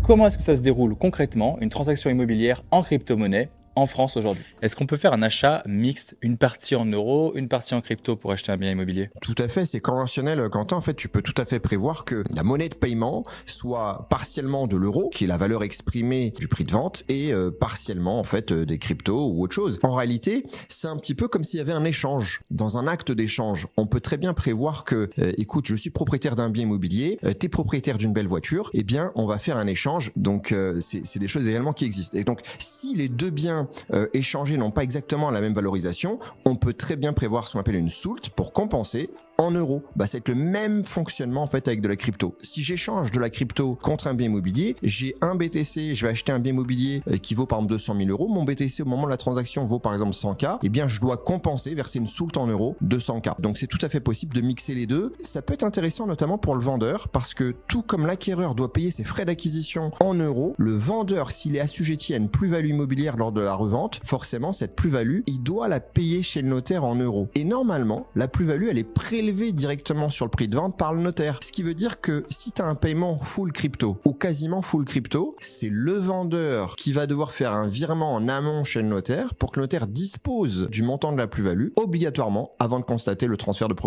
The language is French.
comment est-ce que ça se déroule concrètement, une transaction immobilière en crypto-monnaie en France aujourd'hui? Est-ce qu'on peut faire un achat mixte, une partie en euros, une partie en crypto pour acheter un bien immobilier? Tout à fait, c'est conventionnel, Quentin. En fait, tu peux tout à fait prévoir que la monnaie de paiement soit partiellement de l'euro, qui est la valeur exprimée du prix de vente, et partiellement en fait des cryptos ou autre chose. En réalité, c'est un petit peu comme s'il y avait un échange. Dans un acte d'échange, on peut très bien prévoir que, écoute, je suis propriétaire d'un bien immobilier, t'es propriétaire d'une belle voiture, eh bien, on va faire un échange. Donc, c'est des choses également qui existent. Et donc, si les deux biens échangés n'ont pas exactement la même valorisation, on peut très bien prévoir ce qu'on appelle une soult pour compenser en euros. C'est le même fonctionnement en fait avec de la crypto. Si j'échange de la crypto contre un bien immobilier, j'ai un BTC, je vais acheter un bien immobilier qui vaut par exemple 200 000 euros. Mon BTC au moment de la transaction vaut par exemple 100K. Eh bien, je dois compenser, verser une soult en euros de 100K. Donc, c'est tout à fait possible de mixer les deux. Ça peut être intéressant notamment pour le vendeur parce que tout comme l'acquéreur doit payer ses frais d'acquisition en euros, le vendeur, s'il est assujetti à une plus-value immobilière lors de la revente, forcément, cette plus-value, il doit la payer chez le notaire en euros. Et normalement, la plus-value, elle est prélevée directement sur le prix de vente par le notaire. Ce qui veut dire que si tu as un paiement full crypto ou quasiment full crypto, c'est le vendeur qui va devoir faire un virement en amont chez le notaire pour que le notaire dispose du montant de la plus-value obligatoirement avant de constater le transfert de propriété.